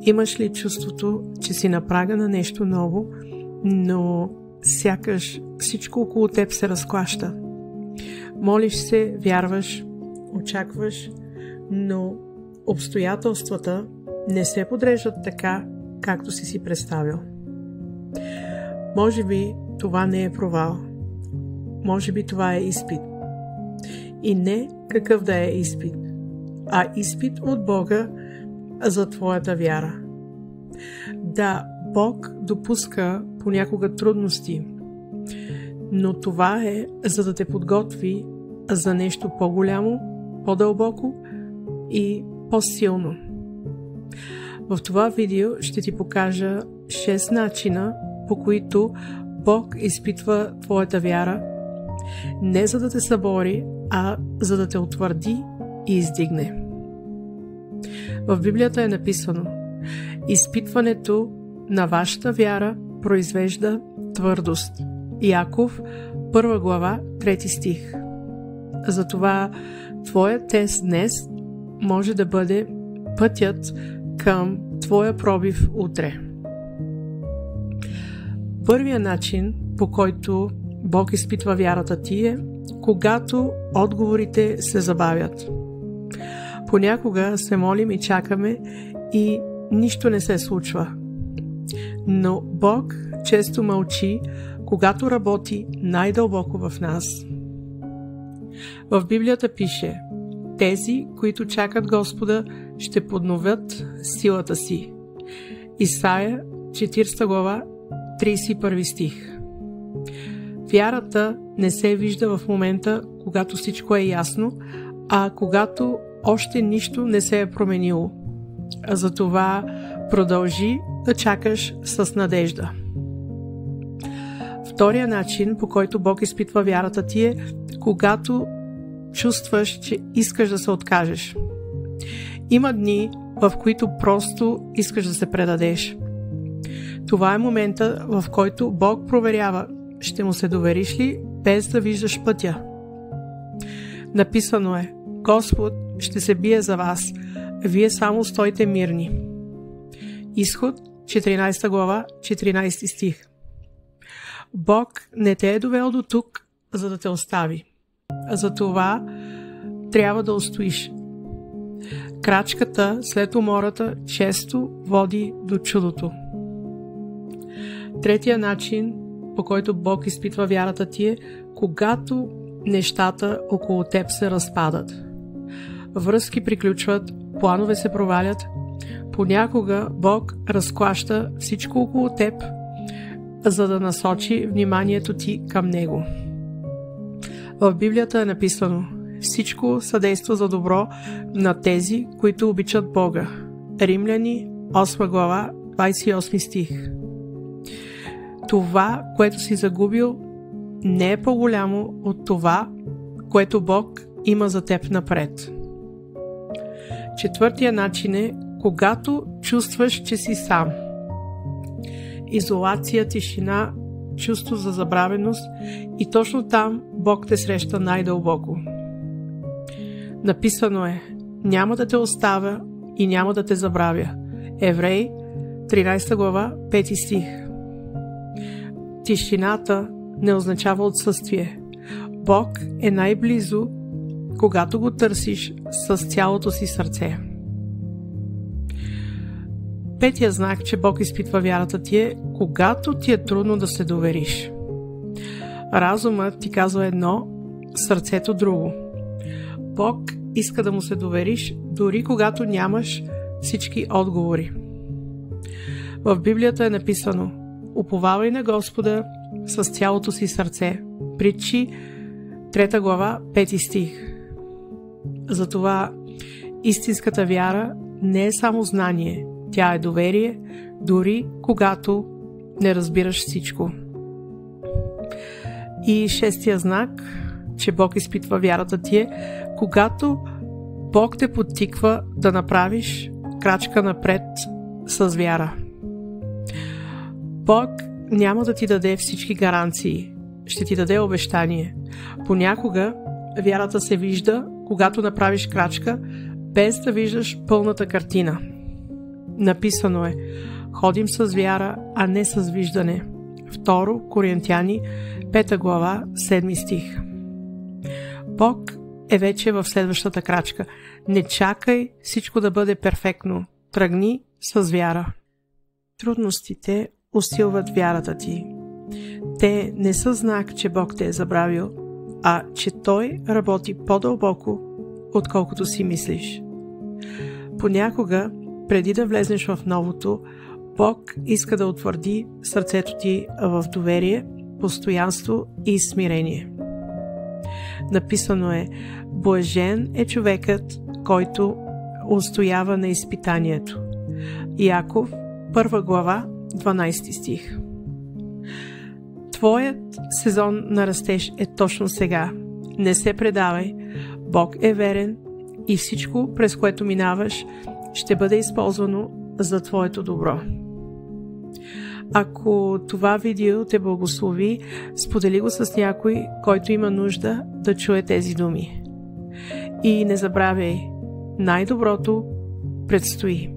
Имаш ли чувството, че си на прага на нещо ново, но сякаш всичко около теб се разклаща? Молиш се, вярваш, очакваш, но обстоятелствата не се подреждат така, както си представил. Може би това не е провал. Може би това е изпит. И не какъв да е изпит, а изпит от Бога за твоята вяра. Да, Бог допуска понякога трудности, но това е за да те подготви за нещо по-голямо, по-дълбоко и по-силно. В това видео ще ти покажа 6 начина, по които Бог изпитва твоята вяра, не за да те събори, а за да те утвърди и издигне. В Библията е написано: изпитването на вашата вяра произвежда твърдост. Яков, 1 глава, 3 стих. Затова твоят тест днес може да бъде пътят към твоя пробив утре. Първият начин, по който Бог изпитва вярата ти, е когато отговорите се забавят. Понякога се молим и чакаме и нищо не се случва. Но Бог често мълчи, когато работи най-дълбоко в нас. В Библията пише: тези, които чакат Господа, ще подновят силата си. Исаия, 40 глава, 31 стих. Вярата не се вижда в момента, когато всичко е ясно, а когато още нищо не се е променило. Затова продължи да чакаш с надежда. Втория начин, по който Бог изпитва вярата ти, е когато чувстваш, че искаш да се откажеш. Има дни, в които просто искаш да се предадеш. Това е момента, в който Бог проверява: ще му се довериш ли, без да виждаш пътя. Написано е: Господ ще се бие за вас, вие само стойте мирни. Изход, 14 глава, 14 стих. Бог не те е довел до тук, за да те остави. Затова трябва да устоиш. Крачката след умората често води до чудото. Третия начин, по който Бог изпитва вярата ти, е когато нещата около теб се разпадат. Връзки приключват, планове се провалят. Понякога Бог разклаща всичко около теб, за да насочи вниманието ти към Него. В Библията е написано: всичко съдейства за добро на тези, които обичат Бога. Римляни, 8 глава, 28 стих. Това, което си загубил, не е по-голямо от това, което Бог има за теб напред. Четвъртия начин е когато чувстваш, че си сам. Изолация, тишина, чувство за забравеност, и точно там Бог те среща най-дълбоко. Написано е: няма да те оставя и няма да те забравя. Евреи, 13 глава, 5 стих. Тишината не означава отсъствие. Бог е най-близо, когато го търсиш с цялото си сърце. Петия знак, че Бог изпитва вярата ти, е когато ти е трудно да се довериш. Разумът ти казва едно, сърцето друго. Бог иска да му се довериш, дори когато нямаш всички отговори. В Библията е написано: уповавай на Господа с цялото си сърце. Притчи, 3 глава, 5 стих. Затова истинската вяра не е само знание, тя е доверие, дори когато не разбираш всичко. И шестия знак, че Бог изпитва вярата ти, е когато Бог те подтиква да направиш крачка напред с вяра. Бог няма да ти даде всички гаранции, ще ти даде обещание. Понякога вярата се вижда, когато направиш крачка, без да виждаш пълната картина. Написано е: ходим с вяра, а не с виждане. 2 Коринтияни, 5 глава, 7 стих. Бог е вече в следващата крачка. Не чакай всичко да бъде перфектно. Тръгни с вяра. Трудностите усилват вярата ти. Те не са знак, че Бог те е забравил, а че Той работи по-дълбоко, отколкото си мислиш. Понякога, преди да влезнеш в новото, Бог иска да утвърди сърцето ти в доверие, постоянство и смирение. Написано е: блажен е човекът, който устоява на изпитанието. Яков, 1 глава, 12 стих. Твоят сезон на растеж е точно сега. Не се предавай. Бог е верен и всичко, през което минаваш, ще бъде използвано за твоето добро. Ако това видео те благослови, сподели го с някой, който има нужда да чуе тези думи. И не забравяй, най-доброто предстои.